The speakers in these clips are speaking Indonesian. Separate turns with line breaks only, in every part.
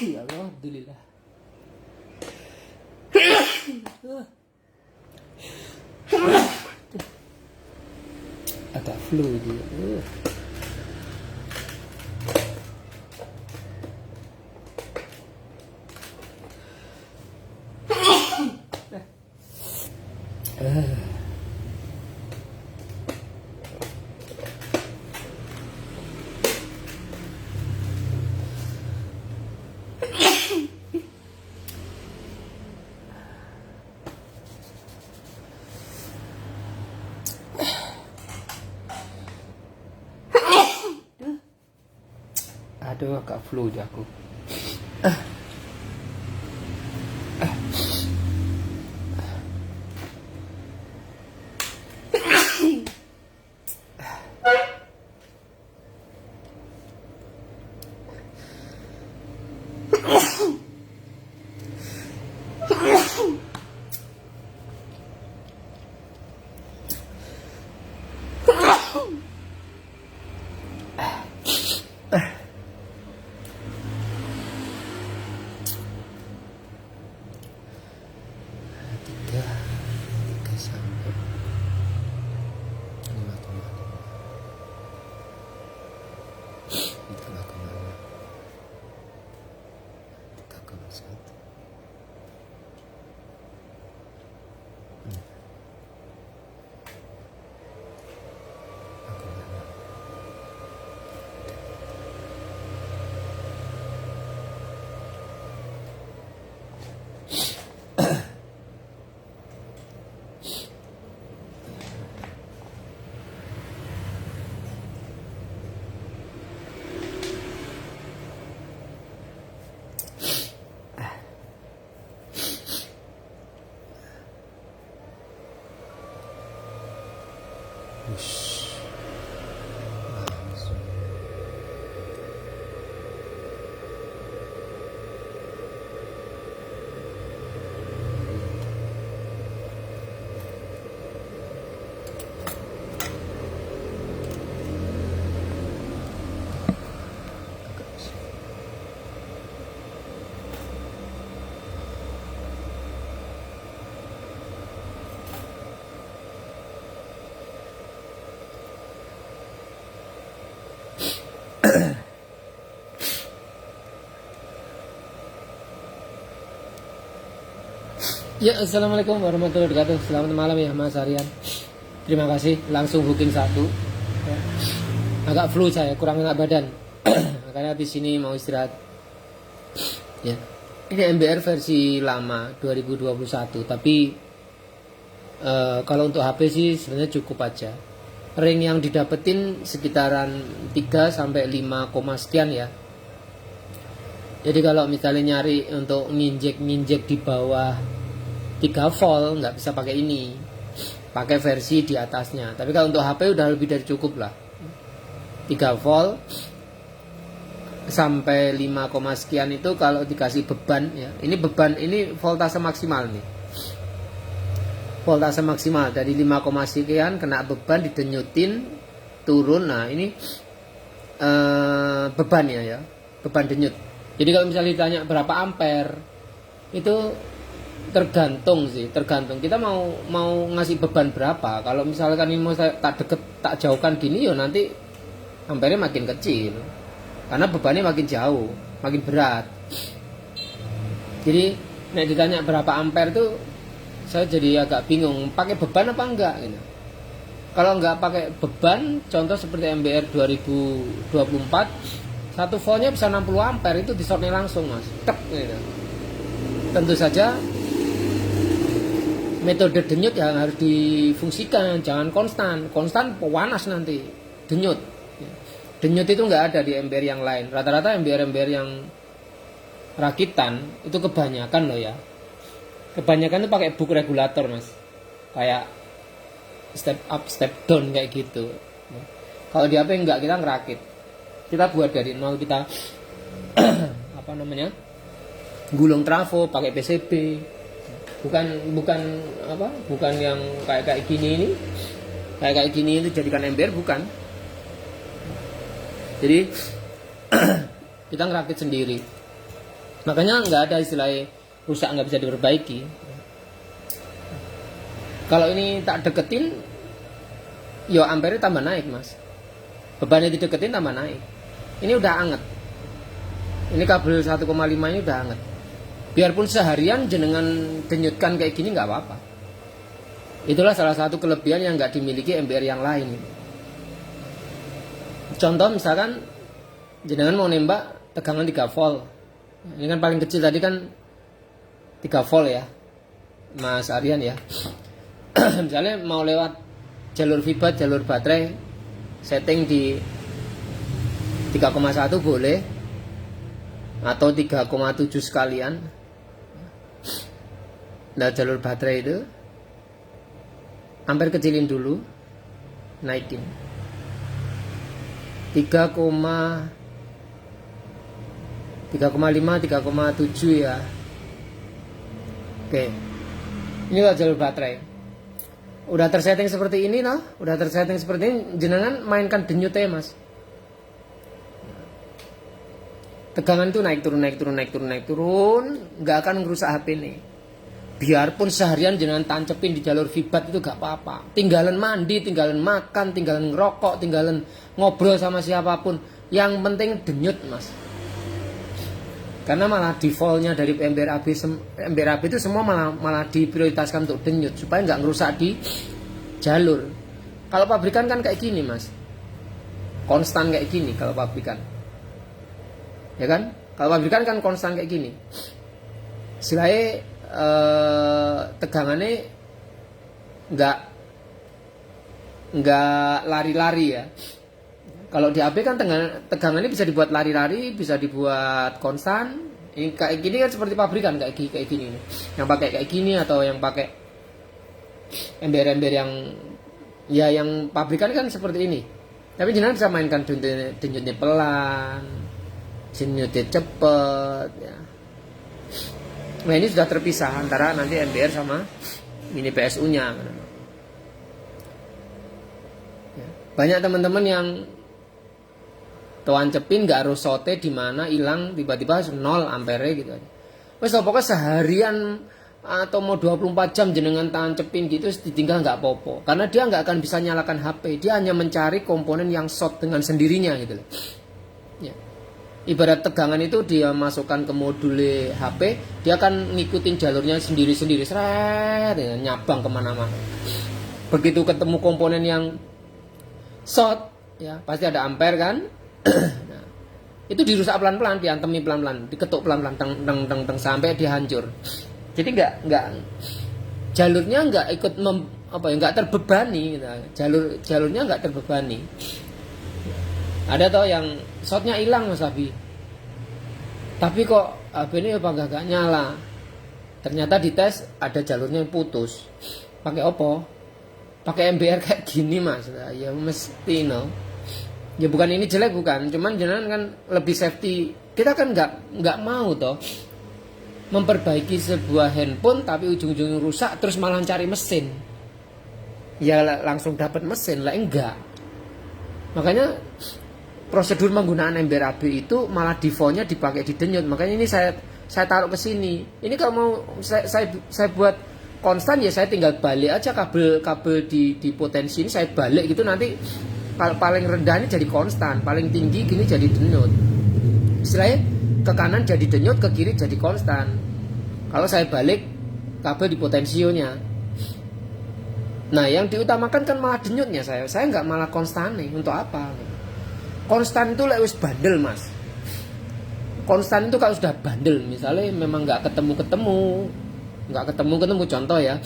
Alhamdulillah. Agak flu dia. Aduh, agak flu aja aku. Tiga sampai 5,5. Itulah kemana 3,1. Langsung. Ya, assalamualaikum warahmatullahi wabarakatuh. Selamat malam ya Mas Aryan. Terima kasih, langsung booking 1 ya. Agak flu saya, kurang enak badan. Makanya di sini mau istirahat. Ya. Ini MBR versi lama 2021, tapi kalau untuk HP sih sebenarnya cukup aja. Ring yang didapetin sekitaran 3 sampai 5, sekian ya. Jadi kalau misalnya nyari untuk nginjek di bawah 3 volt nggak bisa pakai ini, pakai versi di atasnya. Tapi kalau untuk HP udah lebih dari cukup lah, 3 volt sampai 5, sekian itu kalau dikasih beban ya. Ini beban, ini voltase maksimal nih, voltase maksimal dari 5, sekian kena beban didenyutin turun. Nah ini beban ya, beban denyut. Jadi kalau misalnya ditanya berapa ampere, itu tergantung kita mau ngasih beban berapa. Kalau misalkan ini mau saya tak jauhkan gini, ya nanti ampernya makin kecil karena bebannya makin jauh, makin berat. Jadi nek ditanya berapa ampere tuh saya jadi agak bingung, pakai beban apa enggak gitu. Kalau enggak pakai beban, contoh seperti MBR 2024, 1 voltnya bisa 60 ampere, itu disortnya langsung mas, tek gitu. Tentu saja metode denyut yang harus difungsikan, jangan konstan panas nanti denyut. Denyut itu nggak ada di MBR yang lain. Rata-rata MBR yang rakitan itu kebanyakan loh ya. Kebanyakan itu pakai book regulator mas, kayak step up, step down kayak gitu. Kalau di HP enggak, kita ngerakit. Kita buat dari nol, kita apa namanya, gulung trafo pakai PCB. Bukan yang kayak gini ini, kayak gini itu jadikan MBR, bukan. Jadi kita ngerakit sendiri. Makanya nggak ada istilahnya rusak nggak bisa diperbaiki. Kalau ini tak deketin, yo ampere tambah naik mas. Bebannya dideketin tambah naik. Ini udah anget. Ini kabel 1,5 ini udah anget. Biarpun seharian jenengan denyutkan kayak gini nggak apa-apa. Itulah salah satu kelebihan yang nggak dimiliki MBR yang lain. Contoh misalkan jenengan mau nembak tegangan 3 volt. Ini kan paling kecil tadi kan 3 volt ya, Mas Aryan ya. Misalnya mau lewat jalur vibat, jalur baterai, setting di 3,1 boleh, atau 3,7 sekalian. Nah jalur baterai itu ampere kecilin dulu, naikin 3,5, 3,7 ya. Oke, ini adalah jalur baterai. Udah tersetting seperti ini noh, udah tersetting seperti ini, jenengan mainkan denyutnya mas. Tegangan itu naik turun, nggak akan ngerusak HP nih. Biarpun seharian jenengan tancepin di jalur vibat itu gak apa-apa. Tinggalan mandi, tinggalan makan, tinggalan ngerokok, tinggalan ngobrol sama siapapun. Yang penting denyut mas. Karena malah defaultnya dari MBR-AB itu semua malah diprioritaskan untuk denyut supaya nggak ngerusak di jalur. Kalau pabrikan kan kayak gini mas, konstan kayak gini kalau pabrikan, ya kan? Kalau pabrikan kan konstan kayak gini. Istilahnya tegangannya nggak lari-lari ya. Kalau di AB kan tegangannya bisa dibuat lari-lari, bisa dibuat konstan. Ini kayak gini kan seperti pabrikan kayak gini. Yang pakai kayak gini atau yang pakai ember-ember yang pabrikan kan seperti ini. Tapi jenengan bisa mainkan denyutnya pelan, denyutnya cepet ya. Nah ini sudah terpisah antara nanti MBR sama mini PSU-nya. Banyak teman-teman yang cepin nggak harus sote di mana hilang tiba-tiba 0 ampere gitu aja. Wes pokoknya seharian atau mau 24 jam jenengan cepin gitu ditinggal nggak popo. Karena dia nggak akan bisa nyalakan HP, dia hanya mencari komponen yang short dengan sendirinya gitu loh. Ya. Ibarat tegangan itu dia masukkan ke modul HP, dia akan ngikutin jalurnya sendiri-sendiri, seret, ya, nyabang kemana-mana. Begitu ketemu komponen yang short, ya pasti ada ampere kan. Nah, itu dirusak pelan-pelan, diantemi pelan-pelan, diketuk pelan-pelan, teng sampai dia hancur. Jadi nggak jalurnya nggak ikut nggak terbebani, gitu. Jalurnya nggak terbebani. Ada toh yang shotnya hilang mas Abi, tapi kok HP ini apa gak nyala. Ternyata dites ada jalurnya yang putus. Pakai opo? Pakai MBR kayak gini mas. Ya mesti no. Ya bukan ini jelek bukan, cuman jenengan kan lebih safety. Kita kan nggak mau toh memperbaiki sebuah handphone tapi ujung-ujungnya rusak terus malah cari mesin. Ya langsung dapat mesin lah enggak. Makanya prosedur penggunaan MBR-AB itu malah defaultnya dipakai di denyut. Makanya ini saya taruh ke sini. Ini kalau mau saya buat konstan ya saya tinggal balik aja kabel di potensi ini saya balik gitu, nanti paling rendah ini jadi konstan, paling tinggi gini jadi denyut. Istilahnya ke kanan jadi denyut, ke kiri jadi konstan. Kalau saya balik kabel di potensionya. Nah yang diutamakan kan malah denyutnya saya nggak malah konstan nih. Untuk apa? Konstan itu lewis bandel mas. Konstan itu kalau sudah bandel, misalnya memang nggak ketemu contoh ya.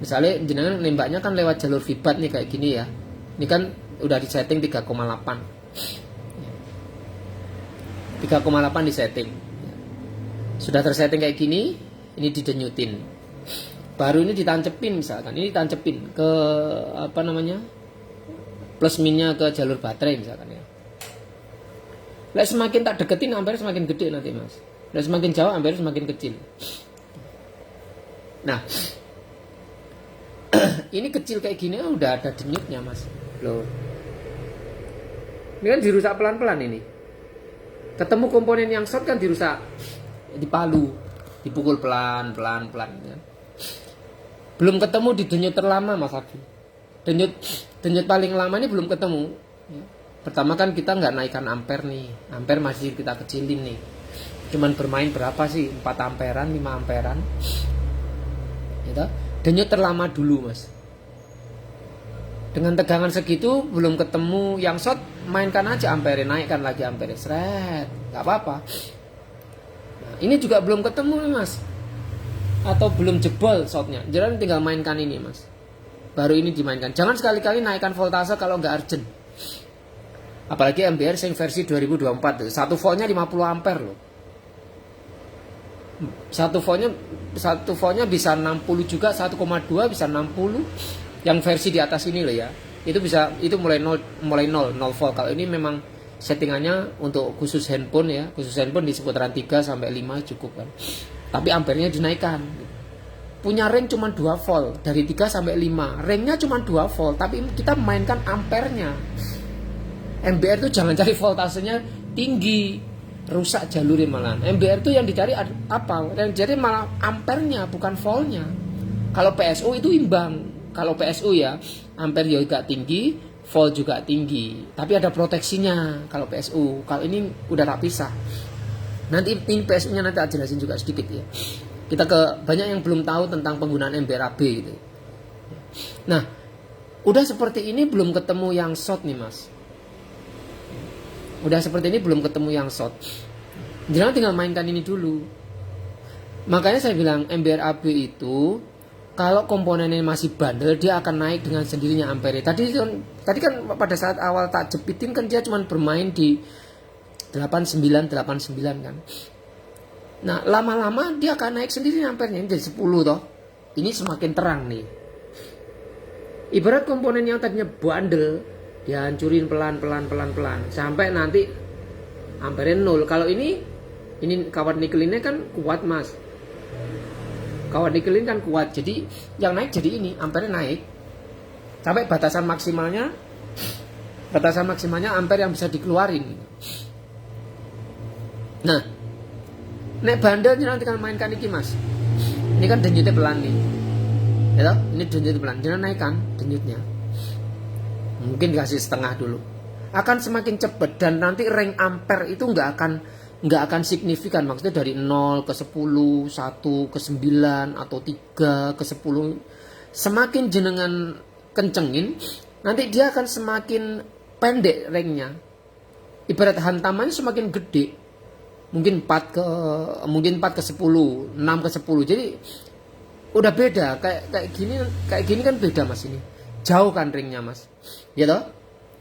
Misalnya jenengan nembaknya kan lewat jalur vibat nih kayak gini ya. Ini kan udah di setting 3,8. 3,8 di setting. Sudah tersetting kayak gini, ini didenyutin. Baru ini ditancepin misalkan. Ini ditancepin ke plus minnya ke jalur baterai misalkan ya. Lah semakin tak deketin ampere semakin gede nanti mas. Lah semakin jauh ampere semakin kecil. Nah, ini kecil kayak gini udah ada denyutnya mas. Loh. Ini kan dirusak pelan-pelan ini. Ketemu komponen yang short kan dirusak dipalu, dipukul pelan ya. Belum ketemu di denyut terlama Mas Abi. Denyut paling lama ini belum ketemu ya. Pertama kan kita nggak naikkan ampere nih, ampere masih kita kecilin nih, cuman bermain berapa sih, 4 amperan, 5 amperan gitu. Denyut terlama dulu Mas. Dengan tegangan segitu belum ketemu yang short, mainkan aja ampere, naikkan lagi ampere, seret, nggak apa-apa. Nah, ini juga belum ketemu nih Mas, atau belum jebol shotnya, jadi tinggal mainkan ini Mas. Baru ini dimainkan. Jangan sekali-kali naikkan voltase kalau nggak urgent. Apalagi MBR sing versi 2024 tuh, 1 voltnya 50 ampere loh. Satu voltnya bisa 60 juga, 1,2 bisa 60. Yang versi di atas ini loh ya, itu bisa, itu mulai 0 volt. Kalau ini memang settingannya untuk khusus handphone ya, khusus handphone di seputaran 3 sampai 5 cukup kan. Tapi ampernya dinaikkan. Punya range cuma 2 volt dari 3 sampai 5. Range-nya cuma 2 volt, tapi kita mainkan ampernya. MBR itu jangan cari voltasenya tinggi, rusak jalurnya malah. MBR itu yang dicari apa? Yang dicari malah ampernya, bukan voltnya. Kalau PSU itu imbang. Kalau PSU ya, ampere juga tinggi, volt juga tinggi, tapi ada proteksinya kalau PSU. Kalau ini udah tak pisah. Nanti ini PSU-nya nanti tak jelasin juga sedikit ya. Kita ke banyak yang belum tahu tentang penggunaan MBR AB gitu. Nah, udah seperti ini belum ketemu yang short nih Mas. Udah seperti ini belum ketemu yang short. Jangan tinggal mainkan ini dulu. Makanya saya bilang MBR AB itu kalau komponennya masih bandel, dia akan naik dengan sendirinya ampere. Tadi kan pada saat awal tak jepitin kan dia cuma bermain di 89 kan. Nah, lama-lama dia akan naik sendiri ampernya jadi 10 toh. Ini semakin terang nih. Ibarat komponen yang tadinya bandel, dihancurin pelan sampai nanti ampere 0. Kalau ini kawat nikelinnya kan kuat Mas. Kawat nikelin kan kuat, jadi yang naik jadi ini, ampere naik sampai batasan maksimalnya ampere yang bisa dikeluarin. Nah, nek bandel nanti kan mainkan iki Mas. Ini kan denyutnya pelan nih, ya, ini denyutnya pelan, jangan naikkan denyutnya. Mungkin dikasih setengah dulu, akan semakin cepat dan nanti range ampere itu nggak akan signifikan, maksudnya dari 0 ke 10, 1 ke 9 atau 3 ke 10. Semakin jenengan kencengin, nanti dia akan semakin pendek range-nya. Ibarat hantamannya semakin gede. Mungkin 4 ke 10, 6 ke 10. Jadi udah beda. Kayak gini kan beda Mas ini. Jauh kan ringnya Mas. Ya toh?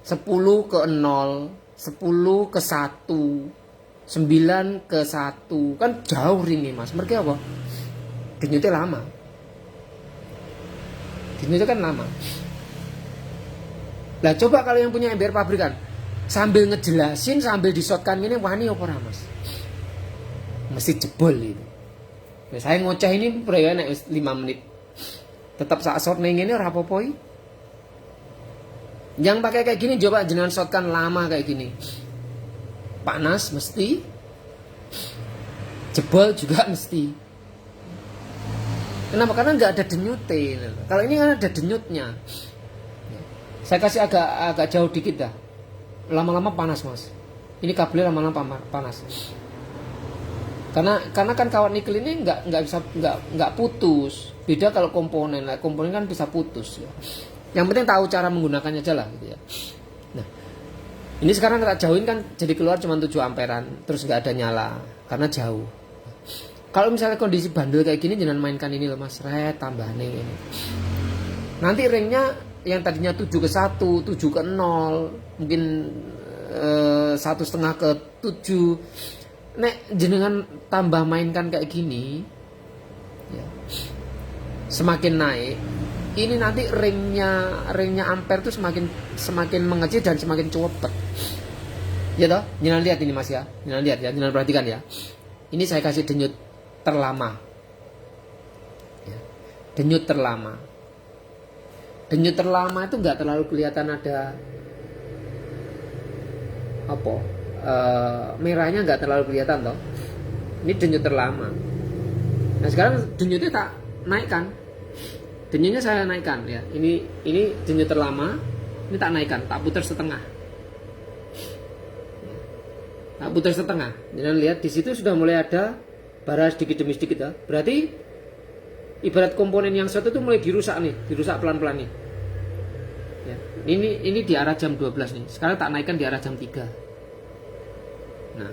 10 ke 0, 10 ke 1. 9 ke 1 kan jauh ringnya Mas. Mereka apa? Denyutnya lama. Denyutnya kan lama. Lah coba kalau yang punya MBR pabrikan, sambil ngejelasin sambil disotkan ini wani apa ora Mas? Mesti jebol itu. Nah, saya ngoceh ini perayaan 5 menit. Tetap saat shot ning ini ora apa-apa. Yang pakai kayak gini coba jenengan shotkan lama kayak gini. Panas mesti, jebol juga mesti. Kenapa? Karena nggak ada denyutnya. Kalau ini kan ada denyutnya. Saya kasih agak jauh dikit dah. Lama-lama panas Mas. Ini kabelnya lama-lama panas. Karena kan kawat nikel ini nggak putus. Beda kalau komponen kan bisa putus. Ya. Yang penting tahu cara menggunakannya aja lah. Gitu ya. Nah. Ini sekarang tak jauhin kan jadi keluar cuma 7 amperan, terus nggak ada nyala karena jauh. Kalau misalnya kondisi bandel kayak gini jangan mainkan ini loh Mas, tambah nih ini. Nanti ringnya yang tadinya 7 ke 1, 7 ke 0, mungkin 1,5 ke 7. Nek jenengan tambah mainkan kayak gini, ya, semakin naik. Ini nanti ringnya ampere tuh semakin mengecil dan semakin cepet. Ya toh, jangan lihat ini Mas ya. Jangan lihat ya, jangan perhatikan ya. Ini saya kasih denyut terlama. Ya. Denyut terlama. Denyut terlama itu nggak terlalu kelihatan ada apa? Merahnya nggak terlalu kelihatan toh. Ini denyut terlama. Nah sekarang denyutnya tak naikkan. Denyutnya saya naikkan ya. Ini denyut terlama. Ini tak naikkan, tak putar setengah. Tak putar setengah. Jangan lihat di situ sudah mulai ada bara sedikit demi sedikit ya. Berarti ibarat komponen yang satu itu mulai dirusak nih, dirusak pelan-pelan nih. Ya. Ini di arah jam 12 nih. Sekarang tak naikkan di arah jam 3. Nah,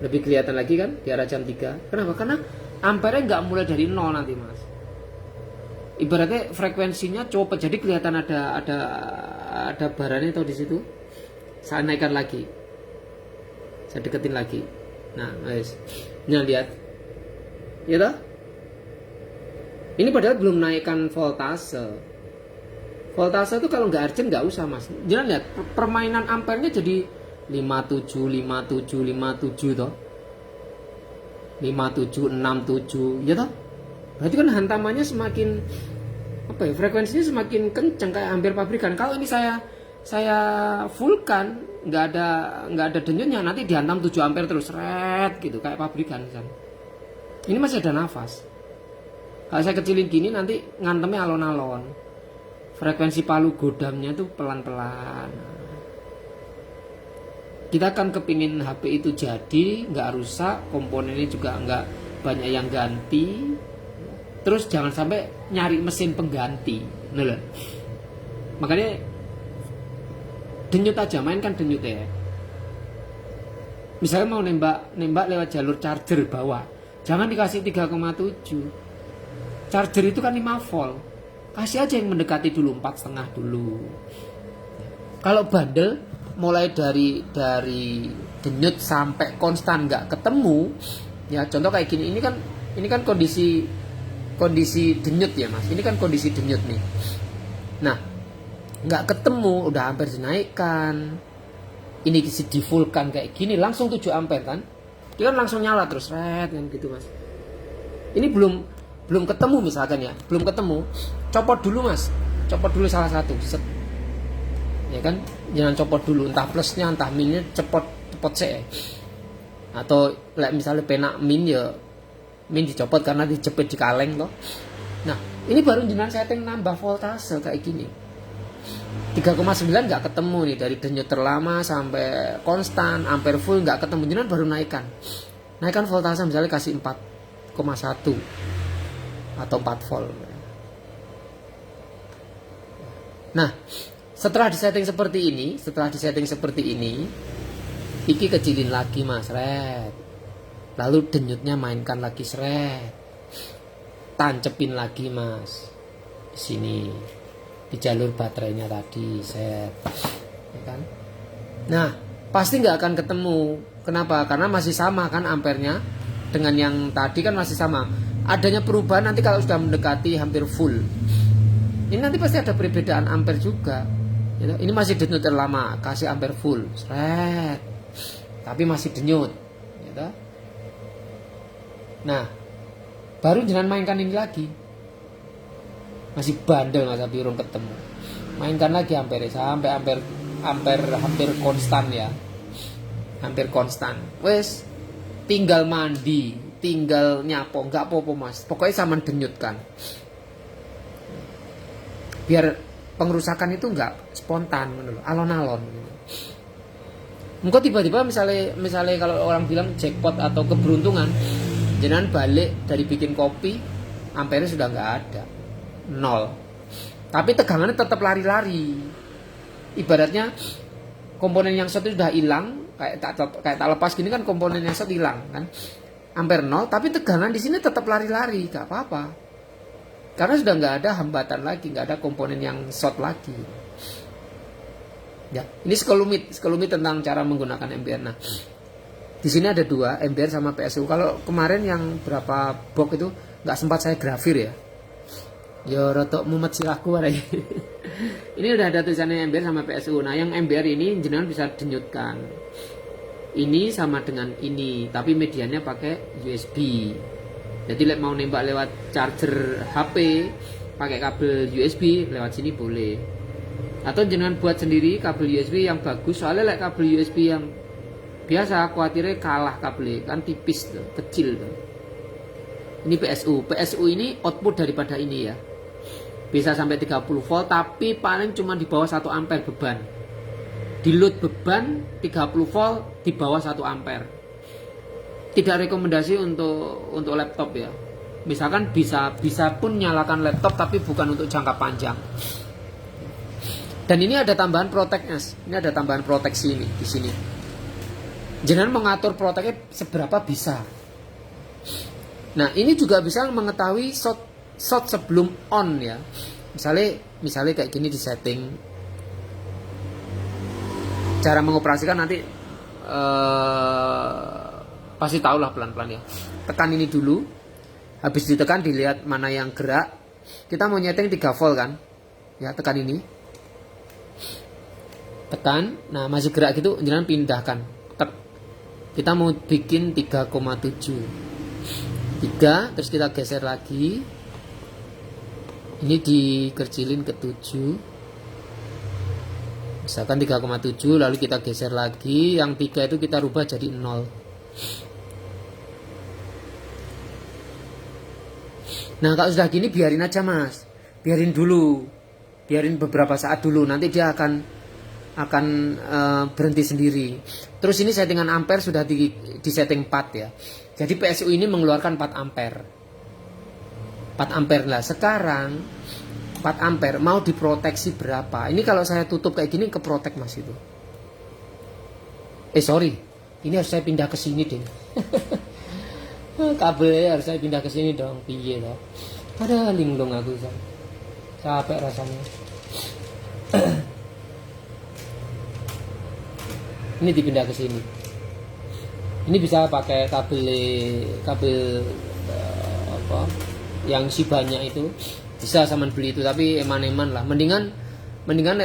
lebih kelihatan lagi kan di arah jam 3. Kenapa? Karena ampere nggak mulai dari 0 nanti mas. Ibaratnya frekuensinya coba jadi kelihatan ada baranya tuh di situ. Saya naikkan lagi, saya deketin lagi. Nah, guys, nah lihat, ya toh? Ini padahal belum naikkan voltase. Voltase itu kalau nggak urgent nggak usah mas. Jangan lihat permainan ampernya jadi 57, 57, 57 toh. 57, 67, ya toh? Berarti kan hantamannya semakin apa ya? Frekuensinya semakin kencang kayak hampir pabrikan. Kalau ini saya fullkan, nggak ada denyutnya, nanti dihantam 7 ampere terus red gitu kayak pabrikan kan. Ini masih ada nafas. Kalau saya kecilin gini nanti ngantemnya alon-alon. Frekuensi palu godamnya tuh pelan-pelan. Kita kan kepingin HP itu jadi, nggak rusak, komponennya juga nggak banyak yang ganti. Terus jangan sampai nyari mesin pengganti, nah, makanya denyut aja, mainkan denyut ya. Misalnya mau nembak lewat jalur charger bawah, jangan dikasih 3,7. Charger itu kan 5 volt, kasih aja yang mendekati dulu 4,5 dulu. Kalau bandel mulai dari denyut sampai konstan nggak ketemu, ya contoh kayak gini, ini kan kondisi denyut ya mas, ini kan kondisi denyut nih. Nah nggak ketemu, udah ampere dinaikkan, ini di fullkan kayak gini langsung 7 ampere kan, dia kan langsung nyala terus red kan gitu mas. Ini belum ketemu misalkan ya, belum ketemu, copot dulu mas, copot dulu salah satu, set. Ya kan, jangan copot dulu, entah plusnya entah minnya, cepot sih. Atau misalnya penak min ya, min dicopot karena dijepit di kaleng loh. Nah ini baru jenengan setting nambah voltase kayak gini. 3,9 nggak ketemu nih, dari denyut terlama sampai konstan ampere full nggak ketemu, jenengan baru naikkan voltase misalnya kasih 4,1 atau 4 volt. Nah setelah disetting seperti ini, iki kecilin lagi mas, red. Lalu denyutnya mainkan lagi seret, tancepin lagi mas di sini di jalur baterainya tadi, set, ya kan? Nah pasti nggak akan ketemu. Kenapa? Karena masih sama kan ampernya dengan yang tadi kan masih sama. Adanya perubahan nanti kalau sudah mendekati hampir full. Ini nanti pasti ada perbedaan ampere juga. Ini masih denyut terlama, kasih ampere full, seret, tapi masih denyut. Ya. Nah, baru jangan mainkan ini lagi. Masih bandel mas, tapi urung ketemu. Mainkan lagi ampere sampai ampere hampir konstan ya. Hampir konstan. Wes, tinggal mandi, tinggal nyapo, nggak apa-apa mas. Pokoknya sama denyutkan. Biar pengerusakan itu nggak spontan, alon-alon. Engkau tiba-tiba misalnya kalau orang bilang jackpot atau keberuntungan, jenengan balik dari bikin kopi, ampere sudah nggak ada, 0. Tapi tegangannya tetap lari-lari. Ibaratnya komponen yang satu sudah hilang, kayak tak lepas gini kan, komponen yang satu hilang kan, ampere 0, tapi tegangan di sini tetap lari-lari, nggak apa-apa. Karena sudah nggak ada hambatan lagi, nggak ada komponen yang short lagi. Ya, ini sekelumit tentang cara menggunakan ampere. Nah, di sini ada 2, ampere sama PSU. Kalau kemarin yang berapa box itu nggak sempat saya grafir ya. Ya rotok mumet silahku ada. Ini udah ada tulisannya ampere sama PSU. Nah, yang ampere ini jenengan bisa denyutkan. Ini sama dengan ini, tapi mediannya pakai USB. Jadi mau nembak lewat charger HP pakai kabel USB, lewat sini boleh. Atau jangan buat sendiri kabel USB yang bagus, soalnya kabel USB yang Biasa khawatirnya kalah kabel kan tipis tuh, kecil tuh. Ini PSU ini output daripada ini ya. Bisa sampai 30 volt tapi paling cuma di bawah 1 ampere beban. Di load beban 30 volt di bawah 1 ampere. Tidak rekomendasi untuk laptop ya. Misalkan bisa pun nyalakan laptop tapi bukan untuk jangka panjang. Dan ini ada tambahan proteknya. Ini ada tambahan proteksi ini di sini. Jangan mengatur proteknya seberapa bisa. Nah, ini juga bisa mengetahui shot sebelum on ya. Misalnya kayak gini di setting. Cara mengoperasikan nanti pasti tahulah pelan-pelan ya. Tekan ini dulu. Habis ditekan dilihat mana yang gerak. Kita mau nyeting 3 volt kan. Ya, tekan ini. Tekan. Nah, masih gerak gitu, jangan pindahkan. Kita mau bikin 3,7. 3, terus kita geser lagi. Ini dikecilin ke 7. Misalkan 3,7, lalu kita geser lagi. Yang 3 itu kita rubah jadi 0. Nah, kalau sudah gini biarin aja mas. Biarin dulu. Biarin beberapa saat dulu. Nanti dia akan berhenti sendiri. Terus ini settingan ampere sudah di setting 4 ya. Jadi PSU ini mengeluarkan 4 ampere. 4 ampere lah. Sekarang 4 ampere mau diproteksi berapa? Ini kalau saya tutup kayak gini keprotek mas itu. Sorry. Ini harus saya pindah ke sini deh. Kabelnya harus saya pindah ke sini dong. Piye loh. Ada linglung aku capek rasanya. Ini dipindah ke sini. Ini bisa pakai kabel apa yang si banyak itu. Bisa sama beli itu tapi eman-eman lah. Mendingan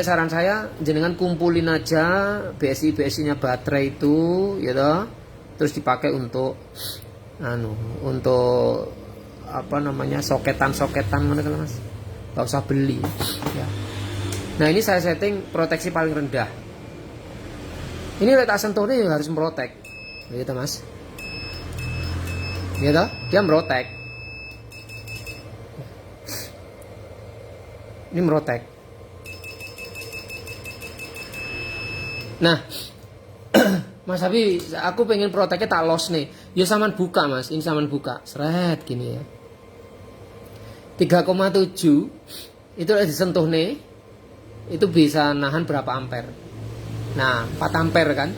saran saya jenengan kumpulin aja BSI-nya baterai itu ya toh. Terus dipakai untuk untuk apa namanya soketan mana kalau mas. Gak usah beli ya. Nah, ini saya setting proteksi paling rendah. Ini letak sentuhnya harus merotek. Gitu mas. Gitu, dia merotek. Ini merotek. Nah, Mas Abi, aku pengen proteknya tak los nih. Ya saman buka mas, ini saman buka. Seret gini ya. 3,7 itu disentuh nih. Itu bisa nahan berapa ampere. Nah, 4 ampere kan.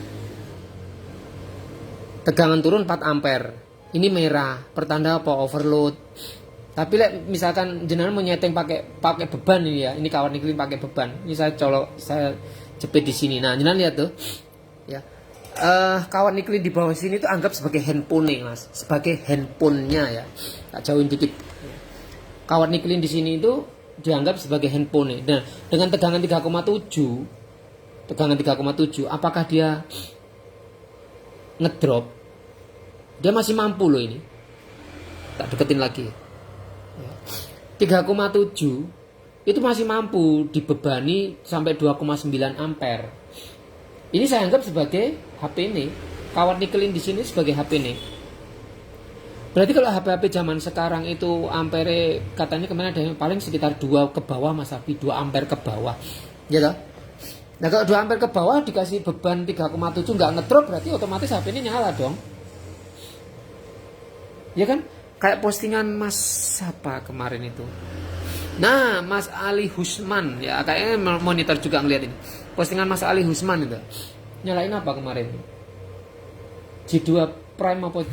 Tegangan turun 4 ampere. Ini merah, pertanda apa? Overload. Tapi misalkan jenengan mau nyeting pakai beban ini ya. Ini kawat nikelin pakai beban. Ini saya jepit di sini. Nah, jenengan lihat tuh. Ya. Kawat nikelin di bawah sini itu anggap sebagai handphone nih, Mas. Sebagai handphonenya ya. Tak jauhin dikit. Kawat nikelin di sini itu dianggap sebagai handphone nih. Nah, dengan tegangan 3,7, apakah dia ngedrop? Dia masih mampu loh ini. Tak deketin lagi. 3,7 itu masih mampu dibebani sampai 2,9 ampere. Ini saya anggap sebagai HP ini. Kawat nikelin di sini sebagai HP ini. Berarti kalau HP-HP zaman sekarang itu ampere katanya kemana ada yang paling sekitar 2 ke bawah Mas Abi, 2 ampere ke bawah. Ya toh? Nah kalau 2 ampere ke bawah dikasih beban 3,7 nggak ngedrop berarti otomatis HP ini nyala dong. Ya kan? Kayak postingan Mas siapa kemarin itu. Nah, Mas Ali Husman ya kayaknya monitor juga ngeliat ini. Postingan Mas Ali Husman itu. Nyalain apa kemarin? G2 Prime apa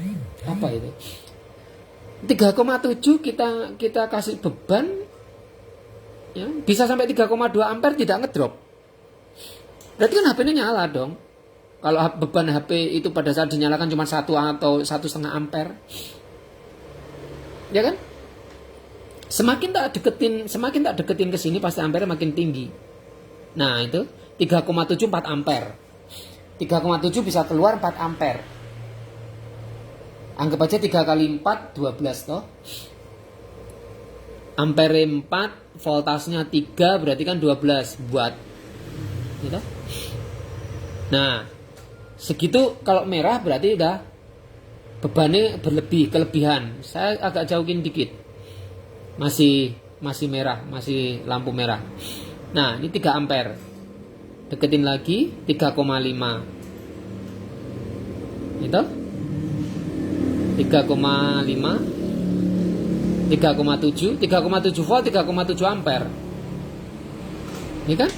itu? 3,7 kita kasih beban ya, bisa sampai 3,2 ampere tidak ngedrop. Berarti kan HP-nya nyala dong. Kalau beban HP itu pada saat dinyalakan cuma 1 atau 1,5 ampere. Ya kan? Semakin tak deketin ke sini pasti ampere makin tinggi. Nah, itu 3,7 4 ampere. 3,7 bisa keluar 4 ampere. Anggap aja 3 kali 4 12 toh. Ampere 4, voltasenya 3 berarti kan 12 buat gitu. Nah, segitu. Kalau merah berarti udah bebannya kelebihan. Saya agak jauhin dikit, masih merah, masih lampu merah. Nah ini 3 ampere, deketin lagi 3,5 itu 3,5, 3,7 volt, 3,7 ampere. Ini kan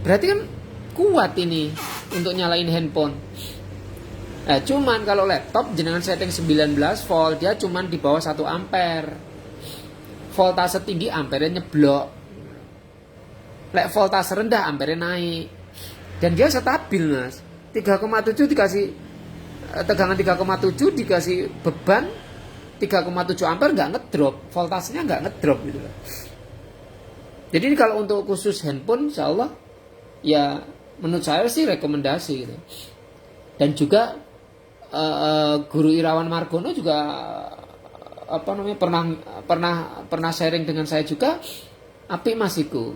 berarti kan kuat ini untuk nyalain handphone. Cuman kalau laptop jenengan setting 19 volt, dia cuman di bawah 1 ampere. Voltase tinggi ampere nyeblok. Lek voltase rendah ampere naik. Dan dia stabil, Mas. 3,7 dikasih tegangan 3,7 dikasih beban 3,7 ampere nggak ngedrop, voltasenya nggak ngedrop gitu. Jadi ini kalau untuk khusus handphone, insya Allah ya menurut saya sih rekomendasi gitu. Dan juga Guru Irawan Margono juga pernah sharing dengan saya juga, apik Mas iku.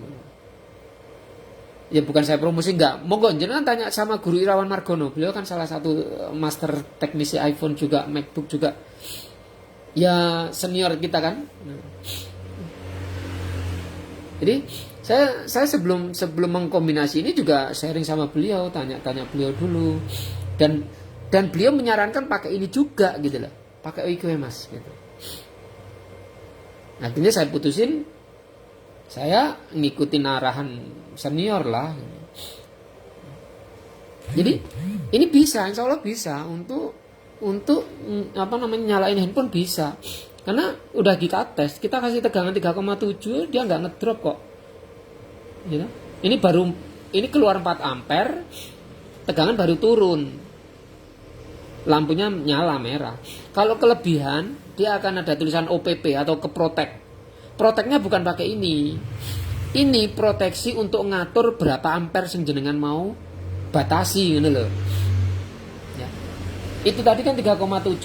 Ya bukan saya promosi, enggak. Monggo jenengan tanya sama Guru Irawan Margono. Beliau kan salah satu master teknisi iPhone juga, MacBook juga. Ya senior kita kan. Jadi saya sebelum mengkombinasi ini juga sharing sama beliau, tanya beliau dulu. Dan beliau menyarankan pakai ini juga gitu loh. Pakai IQ Mas gitu. Akhirnya saya putusin, saya ngikutin arahan senior lah. Jadi ini bisa, insya Allah bisa untuk nyalain handphone bisa. Karena udah kita tes, kita kasih tegangan 3,7 dia nggak ngedrop kok. Gitu. Ini keluar 4 ampere, tegangan baru turun. Lampunya nyala merah. Kalau kelebihan, dia akan ada tulisan OPP atau keprotek. Proteknya bukan pakai ini. Ini proteksi untuk ngatur berapa ampere sing jenengan mau batasi gitu loh. Ya. Itu tadi kan 3,7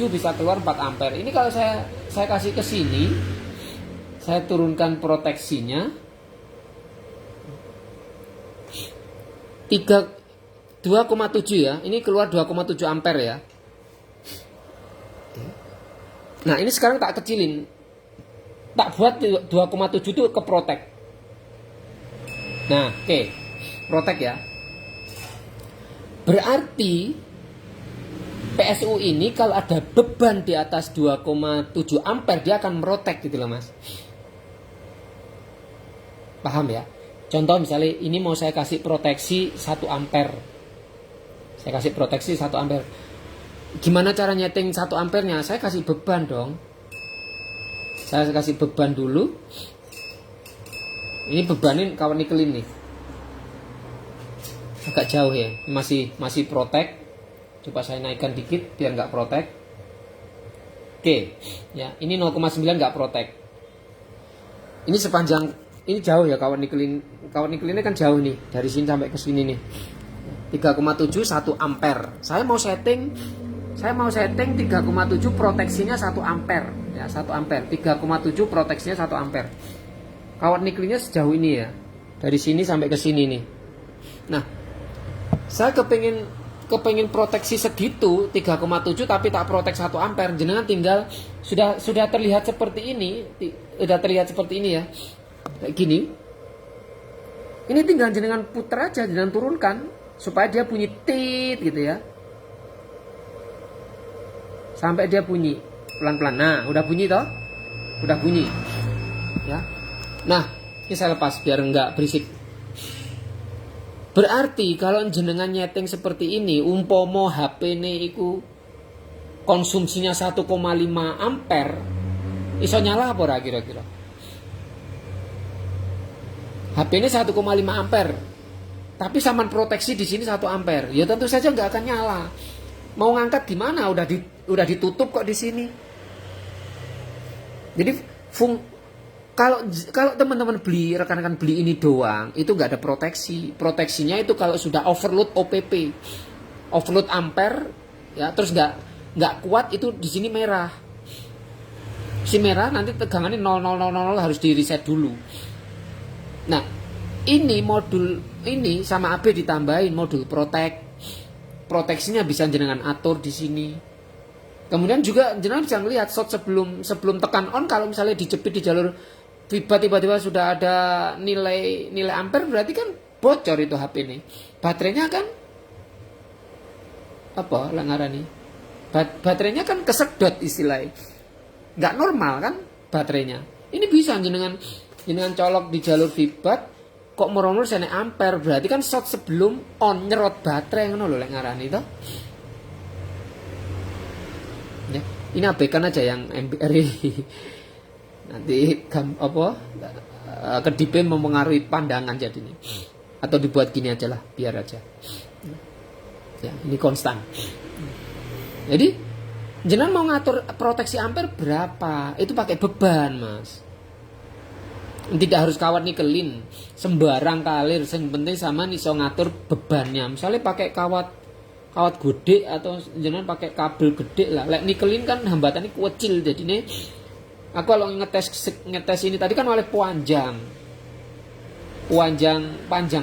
bisa keluar 4 ampere. Ini kalau saya kasih ke sini, saya turunkan proteksinya 2,7 ya. Ini keluar 2,7 ampere ya. Nah ini sekarang tak kecilin, tak buat 2,7 itu ke protek. Nah oke, protek ya. Berarti PSU ini kalau ada beban di atas 2,7 ampere dia akan merotek gitu loh Mas. Paham ya? Contoh misalnya ini mau saya kasih proteksi 1 ampere. Saya kasih proteksi 1 ampere. Gimana cara nyeting 1 ampernya? Saya kasih beban dong. Saya kasih beban dulu. Ini bebanin kawan nikelin nih. Agak jauh ya. Masih protek. Coba saya naikkan dikit biar nggak protek. Oke. Ya, ini 0,9 nggak protek. Ini sepanjang, ini jauh ya kawan nikelin. Kawan nikelinnya kan jauh nih. Dari sini sampai ke sini nih. 3,7 1 ampere. Saya mau setting 3,7 proteksinya 1 ampere ya, 1 ampere. 3,7 proteksinya 1 ampere. Kawat niklinya sejauh ini ya. Dari sini sampai ke sini nih. Nah, saya kepengen proteksi segitu 3,7 tapi tak protek 1 ampere. Jenengan tinggal sudah terlihat seperti ini, ya. Kayak gini. Ini tinggal jenengan putar aja, jenengan turunkan supaya dia bunyi tit gitu ya. Sampai dia bunyi pelan-pelan. Nah, udah bunyi toh? Udah bunyi. Ya. Nah, ini saya lepas biar enggak berisik. Berarti kalau jenengan nyeting seperti ini, umpomo HP ini iku konsumsinya 1,5 ampere, iso nyala apa ora kira-kira? HP ini 1,5 ampere. Tapi saman proteksi di sini 1 ampere. Ya tentu saja nggak akan nyala. Mau ngangkat gimana? Udah ditutup kok di sini. Jadi kalau teman-teman beli, rekan-rekan beli ini doang, itu nggak ada proteksi. Proteksinya itu kalau sudah overload OPP, overload ampere, ya terus nggak kuat itu di sini merah. Si merah nanti tegangannya 0,000 harus di reset dulu. Nah, ini modul ini sama AB ditambahin modul proteksinya bisa jenengan atur di sini. Kemudian juga jenengan bisa melihat shot sebelum tekan on, kalau misalnya dijepit di jalur tiba-tiba sudah ada nilai ampere, berarti kan bocor itu HP ini. Baterainya kan apa ngarani? Baterainya kan kesedot istilahnya. Nggak normal kan baterainya. Ini bisa jenengan colok di jalur vibat kok meromor sene ampere, berarti kan shot sebelum on nyerot baterai ngono lho lek ngarani to. Ya, ini abaikan aja yang MBR ini. Nanti kedip mempengaruhi pandangan jadi ini. Atau dibuat gini aja lah, biar aja. Ya, ini konstan. Jadi jenengan mau ngatur proteksi ampere berapa? Itu pakai beban, Mas. Tidak harus kawat nikelin, sembarang kalir, yang penting sama iso ngatur bebannya. Misalnya pakai kawat gede atau jenengan pakai kabel gede lah. Lek nikelin kan hambatannya kecil, jadi nih aku kalau ngetes ini tadi kan oleh panjang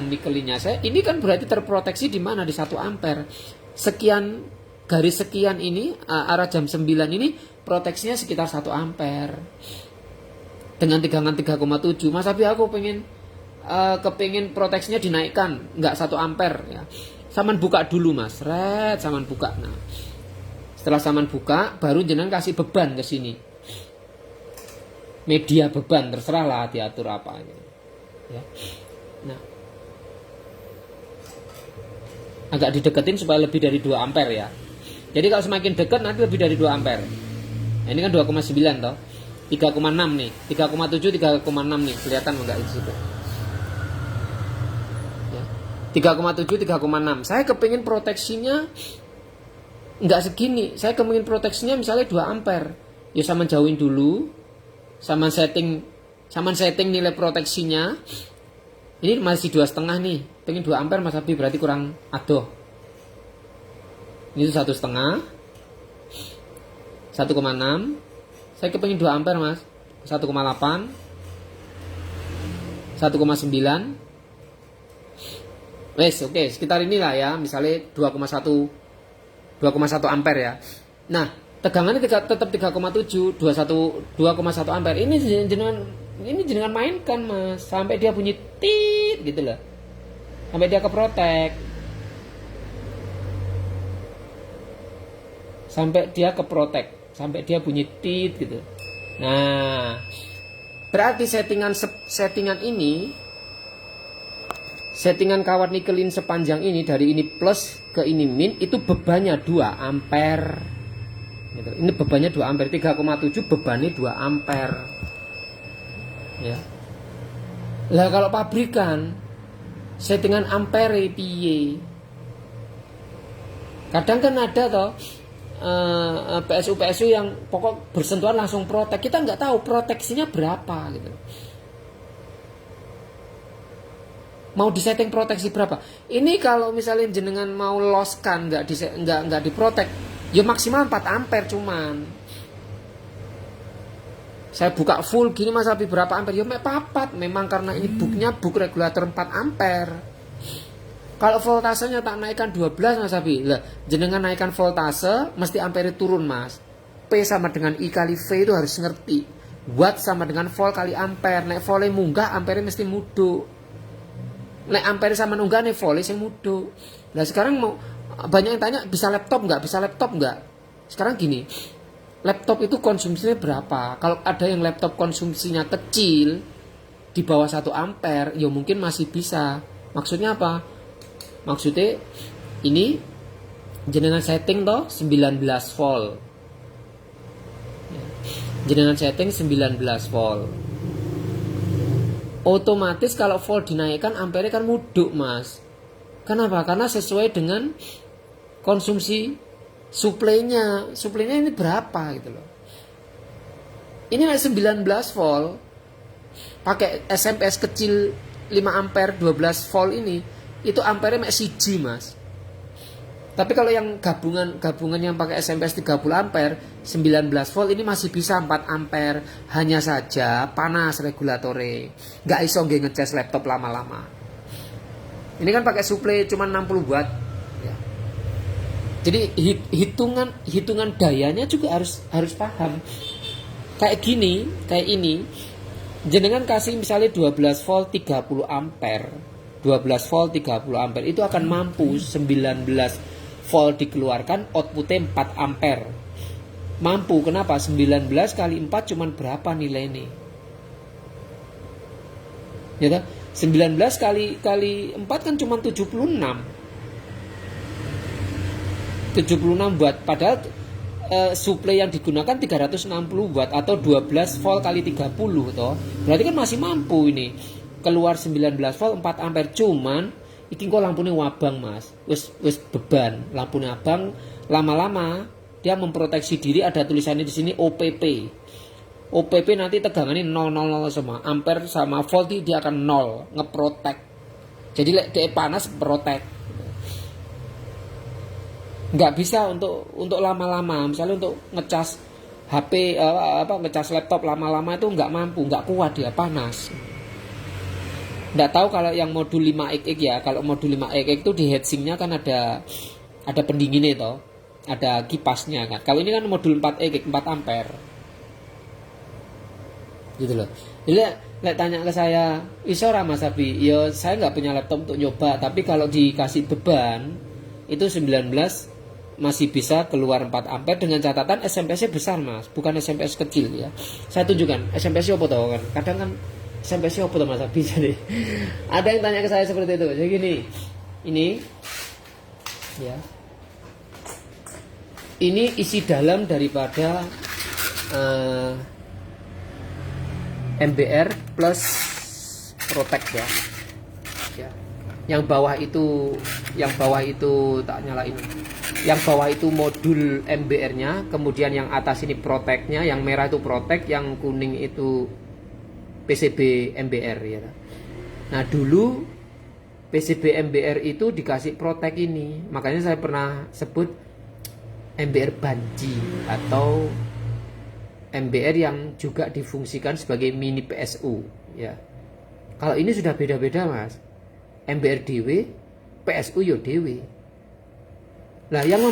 nikelinnya. Ini kan berarti terproteksi di mana, di 1 ampere. Sekian garis sekian ini arah jam 9 ini proteksinya sekitar 1 ampere. Dengan tegangan 3,7. Mas tapi aku kepengin proteksinya dinaikkan, enggak 1 ampere ya. Saman buka dulu, Mas. Saman buka. Nah, setelah saman buka baru jenengan kasih beban ke sini. Media beban terserah lah diatur apa gitu. Ya. Nah, agak dideketin supaya lebih dari 2 ampere ya. Jadi kalau semakin dekat nanti lebih dari 2 ampere. Nah, ini kan 2,9 toh. 3,6 nih, 3,7, 3,6 nih, kelihatan enggak di situ? Ya. 3,7, 3,6. Saya kepingin proteksinya enggak segini. Saya kepingin proteksinya misalnya 2 ampere. Ya sama jauhin dulu. Sama setting nilai proteksinya. Ini masih 2,5 nih. Pengen 2 ampere Mas Abi, berarti kurang adoh. Ini 1,5. 1,6. Saya kepengin 2 ampere Mas. 1,8. 1,9. Wes, oke, sekitar inilah ya. Misalnya 2,1 ampere ya. Nah, tegangannya tetap 3,7, 2,1 ampere. Ini jenengan mainkan Mas, sampai dia bunyi tit gitu loh. Sampai dia keprotek. Sampai dia bunyi tit gitu. Nah, berarti settingan kawat nikelin sepanjang ini, dari ini plus ke ini min, itu bebannya 2 ampere gitu. Ini bebannya 2 ampere. 3,7 bebannya 2 ampere ya. Lah kalau pabrikan settingan ampere piye? Kadang kan ada toh PSU yang pokok bersentuhan langsung protek. Kita nggak tahu proteksinya berapa gitu. Mau disetting proteksi berapa? Ini kalau misalnya jenengan mau loskan nggak diprotek, ya maksimal 4 ampere cuman. Saya buka full gini Mas Abi berapa ampere? Ya papat. Memang karena ini book regulator 4 ampere. Kalau voltasenya tak naikkan 12 Mas Abi, lah jenengan naikkan voltase mesti ampere turun Mas. P sama dengan I kali V itu harus ngerti. Watt sama dengan volt kali ampere. Nek volt munggah ampere mesti mudo. Nek ampere sama munggah nek volt sing mudo. Nah sekarang mau banyak yang tanya bisa laptop nggak? Sekarang gini, laptop itu konsumsinya berapa? Kalau ada yang laptop konsumsinya kecil di bawah 1 ampere, ya mungkin masih bisa. Maksudnya apa? Maksudnya ini jenengan setting toh 19 volt. Jenengan setting 19 volt. Otomatis kalau volt dinaikkan ampere kan muduk Mas. Kenapa? Karena sesuai dengan konsumsi suplainya. Suplainya ini berapa gitu loh. Ini 19 volt. Pakai SMS kecil 5 ampere 12 volt ini, itu ampere mek 1 Mas. Tapi kalau yang gabungan yang pakai SMS 30 ampere 19 volt ini masih bisa 4 ampere. Hanya saja panas regulatore. Nggak iso ngecas laptop lama-lama. Ini kan pakai suplai cuma 60 watt ya. Jadi hitungan dayanya juga harus paham. Kayak gini, kayak ini. Jenengan kasih misalnya 12 volt 30 ampere. 12 volt 30 ampere itu akan mampu 19 volt dikeluarkan, outputnya 4 ampere. Mampu, kenapa? 19 kali 4 cuman berapa nilainya? Ya, 19 kali 4 kan cuma 76 watt, padahal suplai yang digunakan 360 watt atau 12 volt kali 30 toh. Berarti kan masih mampu ini. Keluar 19 volt 4 ampere, cuman iki kok lampunya wabang, Mas. Wis beban, lampunya abang, lama-lama dia memproteksi diri, ada tulisannya di sini OPP. OPP nanti tegangannya 000 semua. Ampere sama volt dia akan 0, ngeprotek. Jadi dia panas protek. Nggak bisa untuk lama-lama, misalnya untuk ngecas HP ngecas laptop lama-lama itu nggak mampu, nggak kuat, dia panas. Nggak tahu kalau yang modul 5XX ya. Kalau modul 5XX itu di heatsinknya kan ada pendinginnya toh, ada kipasnya kan. Kalau ini kan modul 4XX 4 ampere gitu loh. Jadi tanya ke saya, iso ora Mas Abi? Ya saya nggak punya laptop untuk nyoba, tapi kalau dikasih beban itu 19 masih bisa keluar 4 ampere dengan catatan SMP-nya besar, Mas, bukan SMP kecil ya. Saya tunjukkan SMP-nya apa tau kan. Kadang kan SMP-nya apa tau Mas Abi. Jadi ada yang tanya ke saya seperti itu. Jadi gini, ini ya. Ini isi dalam daripada MBR plus Protect ya. Ya. Yang bawah itu tak nyalain. Yang bawah itu modul MBR-nya, kemudian yang atas ini Protect-nya, yang merah itu Protect, yang kuning itu PCB MBR ya. Nah, dulu PCB MBR itu dikasih Protect ini. Makanya saya pernah sebut MBR banji atau MBR yang juga difungsikan sebagai mini PSU ya. Kalau ini sudah beda-beda, Mas. MBR DW, PSU yo DW. Nah, yang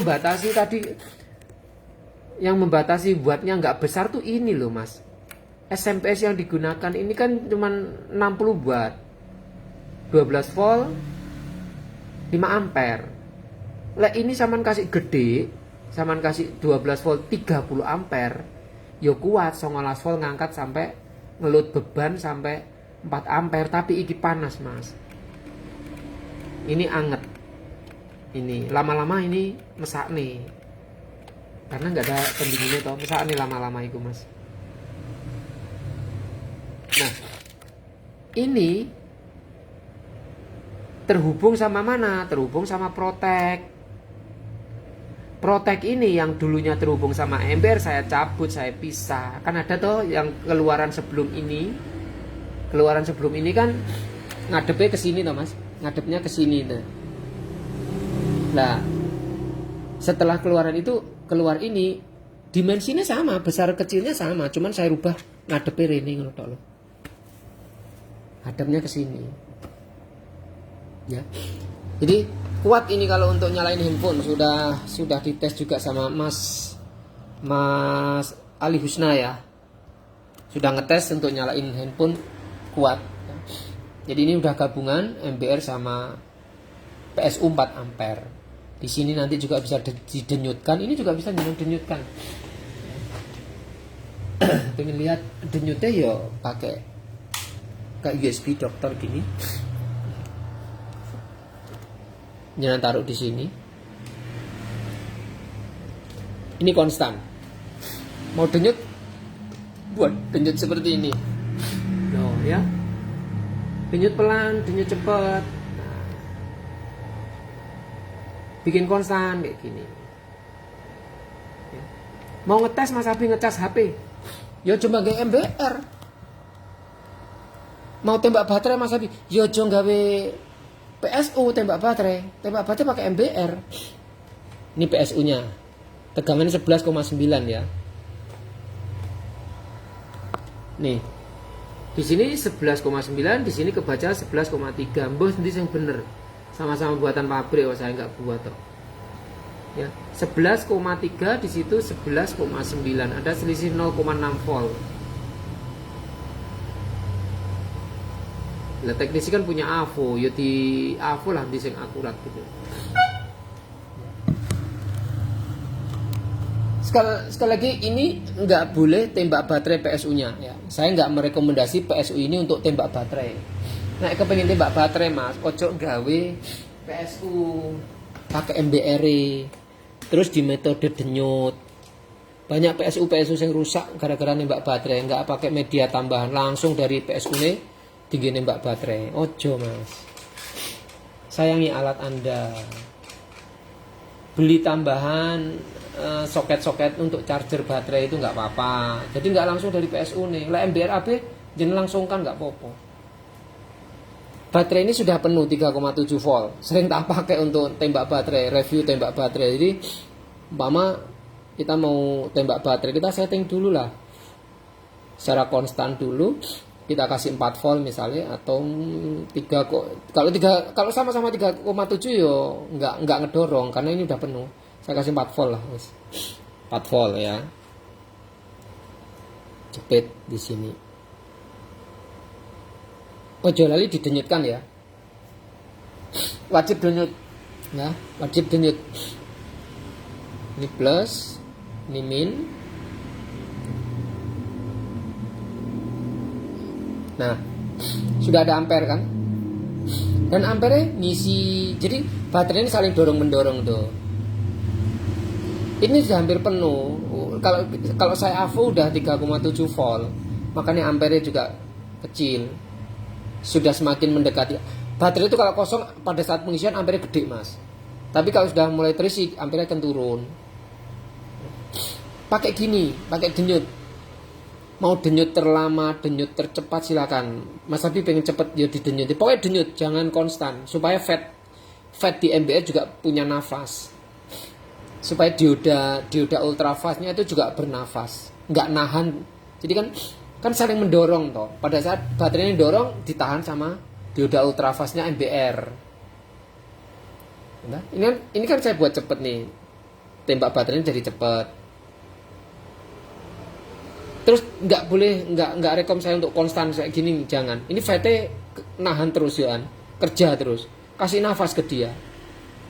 membatasi wattnya nggak besar tuh ini loh, Mas. SMPS yang digunakan ini kan cuma 60 watt, 12 volt, 5 ampere. Lah ini saman kasih gede, saman kasih 12 volt 30 ampere, yo kuat 19 volt ngangkat sampai ngelut beban sampai 4 ampere, tapi iki panas, Mas. Ini anget. Ini lama-lama ini mesak nih, karena nggak ada pendinginnya toh, mesak nih lama-lama itu, Mas. Nah, ini terhubung sama mana? Terhubung sama Protect. Protect ini yang dulunya terhubung sama MBR saya cabut, saya pisah. Kan ada toh yang keluaran sebelum ini. Keluaran sebelum ini kan ngadepnya ke sini toh, Mas. Ngadepnya ke sini tuh. Nah, setelah keluaran itu keluar ini, dimensinya sama, besar kecilnya sama, cuman saya rubah ngadepnya ini ngono tok lho. Hadapnya ke sini. Ya. Jadi kuat ini kalau untuk nyalain handphone, sudah dites juga sama Mas Ali Husna ya. Sudah ngetes untuk nyalain handphone kuat. Jadi ini udah gabungan MBR sama PSU 4 ampere. Di sini nanti juga bisa didenyutkan. Ini juga bisa didenyutkan. Pengen lihat denyutnya ya pakai kayak USB dokter gini. Jangan taruh di sini. Ini konstan. Mau denyut, buat denyut seperti ini. Loh ya. Denyut pelan, denyut cepat. Bikin konstan kayak gini. Mau ngetes Mas Abi ngecas HP, ya coba gawe MBR. Mau tembak baterai Mas Abi, ya coba gawe PSU tembak baterai pakai MBR. Ini PSU-nya. Tegangannya 11,9 ya. Nih. Di sini 11,9, di sini kebaca 11,3. Mbah nanti yang bener. Sama-sama buatan pabrik, saya nggak buat toh. Ya, 11,3 di situ 11,9. Ada selisih 0,6 volt. Lah teknisi kan punya AVO, ya di AVO lah di sing akurat gitu. Sekali lagi ini nggak boleh tembak baterai PSU-nya ya. Saya nggak merekomendasi PSU ini untuk tembak baterai. Nah, kepengen tembak baterai mas, ojo gawe PSU pakai MBR, terus di metode denyut. Banyak PSU yang rusak gara-gara nembak baterai, nggak pakai media tambahan, langsung dari PSU ini tinggi nembak baterai. Ojo mas, sayangi alat anda. Beli tambahan soket-soket untuk charger baterai itu nggak apa-apa. Jadi nggak langsung dari PSU nih. Lah MBR AB jangan langsung kan nggak apa-apa. Baterai ini sudah penuh 3,7 volt. Sering tak pakai untuk tembak baterai, review tembak baterai. Jadi umpama kita mau tembak baterai, kita setting dulu lah secara konstan dulu. Kita kasih 4 volt misalnya, atau 3 kalau sama-sama 3,7 yo nggak ngedorong karena ini udah penuh. Saya kasih 4 volt lah, 4 volt ya. Jepit di sini. Ojo lali didenyutkan ya. Wajib denyut. Ya, wajib denyut. Ini plus, ini min. Nah, sudah ada ampere kan? Dan ampere ngisi. Jadi baterai ini saling dorong-mendorong tuh. Ini sudah hampir penuh. Kalau saya AVO udah 3,7 volt, makanya ampere juga kecil. Sudah semakin mendekati. Baterai itu kalau kosong pada saat pengisian ampere gede, Mas. Tapi kalau sudah mulai terisi, ampere akan turun. Pakai gini, pakai denyut. Mau denyut terlama, denyut tercepat silakan. Mas Abi pengen cepet ya didenyut. Pokoknya denyut, jangan konstan supaya FET di MBR juga punya nafas. Supaya dioda ultrafastnya itu juga bernafas, nggak nahan. Jadi kan saling mendorong toh. Pada saat baterainya dorong ditahan sama dioda ultrafastnya MBR. Nah, ini kan saya buat cepet nih. Tembak baterainya jadi cepet. Terus nggak rekom saya untuk konstan kayak gini, jangan. Ini VT nahan terus ya, kerja terus, kasih nafas ke dia.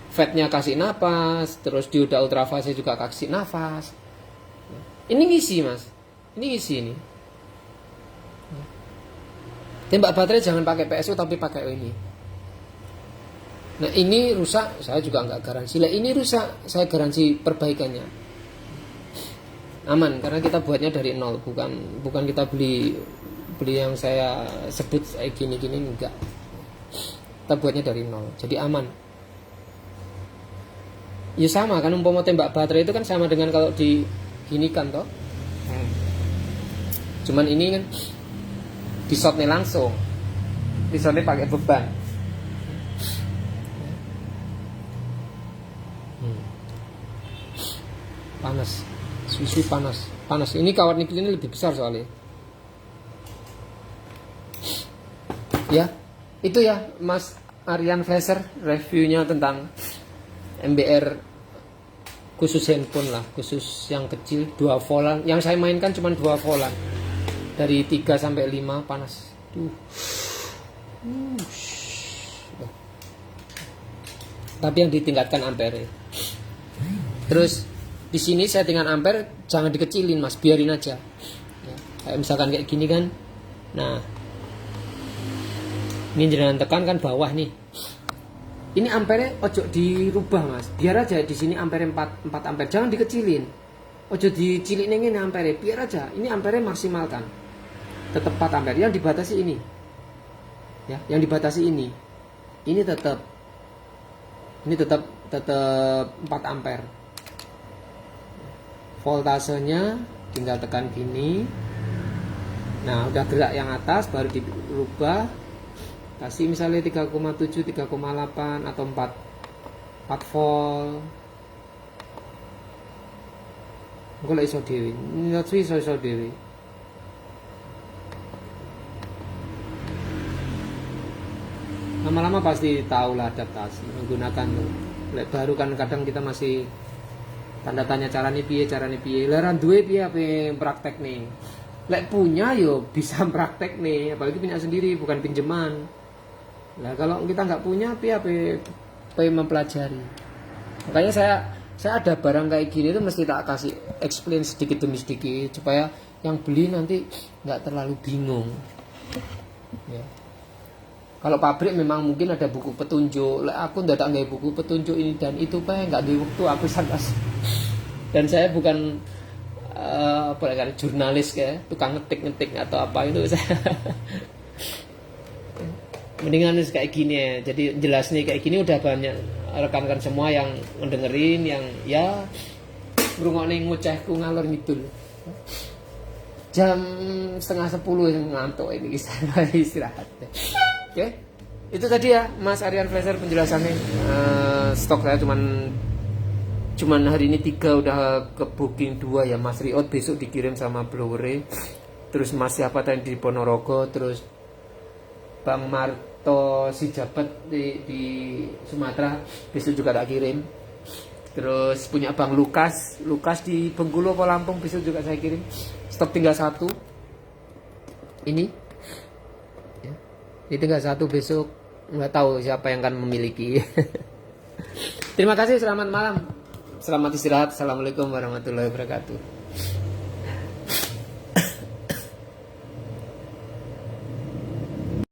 Fatnya kasih nafas, terus dioda ultrafasnya juga kasih nafas. Ini ngisi mas, ini ngisi ini. Tembak baterai jangan pakai PSU tapi pakai ini. Nah ini rusak, saya juga nggak garansi. Lah ini rusak, saya garansi perbaikannya. Aman karena kita buatnya dari nol, bukan kita beli yang saya sebut kayak gini enggak. Kita buatnya dari nol, jadi aman. Ya sama kan, umpama tembak baterai itu kan sama dengan kalau diginikan toh. Cuman ini kan disotnya langsung, disotnya pakai beban. Panas, susu panas. Ini kawat nikel ini lebih besar soalnya. Ya, itu ya Mas Aryan Flasher reviewnya tentang MBR khusus handphone lah, khusus yang kecil 2 voltan. Yang saya mainkan cuma 2 voltan. Dari 3 sampai 5 panas. Tapi yang ditingkatkan ampere. Terus di sini settingan ampere jangan dikecilin Mas, biarin aja. Ya, kayak misalkan kayak gini kan. Nah. Ini jangan tekan kan bawah nih. Ini ampere ojo dirubah mas, biar aja di sini ampere 4 ampere, jangan dikecilin. Ojo dicilik nengin ampere, biar aja. Ini ampere maksimalkan, tetap 4 ampere. Yang dibatasi ini, ya, yang dibatasi ini tetap 4 ampere. Voltasenya tinggal tekan gini. Nah udah gerak yang atas baru dirubah. Kasih misalnya 3,7, 3,8 atau 4 volt. Engko lek iso dhewe. Nyot iso dhewe. Lama-lama pasti tahu lah adaptasi menggunakan. Lek baru kan kadang kita masih tanda tanya carane piye leran duwe piye ape praktek nih lek punya yo bisa praktek nih apalagi punya sendiri bukan pinjaman. Nah kalau kita nggak punya piye ape mempelajari. Makanya saya ada barang kayak gini tuh mesti tak kasih explain sedikit demi sedikit supaya yang beli nanti nggak terlalu bingung ya. Kalau pabrik memang mungkin ada buku petunjuk. Aku ndak nggak buku petunjuk ini dan itu nggak di waktu aku sangat. Dan saya bukan jurnalis kayak tukang ngetik atau apa itu saya. Mendingan kayak gini ya. Jadi jelas nih kayak gini udah banyak rekan-rekan semua yang mendengerin yang ya ngrungokne ngocehku ngalor ngidul. Jam 9:30 ngantuk ini istirahat. Oke, itu tadi ya Mas Aryan Flasher penjelasannya. Stok saya cuman hari ini 3 udah ke booking 2 ya Mas Riot besok dikirim sama blowere. Terus Mas siapa tadi di Ponorogo, terus Bang Marto si Jabat di Sumatera besok juga tak kirim. Terus punya Bang Lukas di Bengkulu atau Lampung besok juga saya kirim. Stok tinggal 1 ini tinggal 1 besok, nggak tahu siapa yang akan memiliki. Terima kasih, selamat malam, selamat istirahat. Assalamualaikum warahmatullahi wabarakatuh.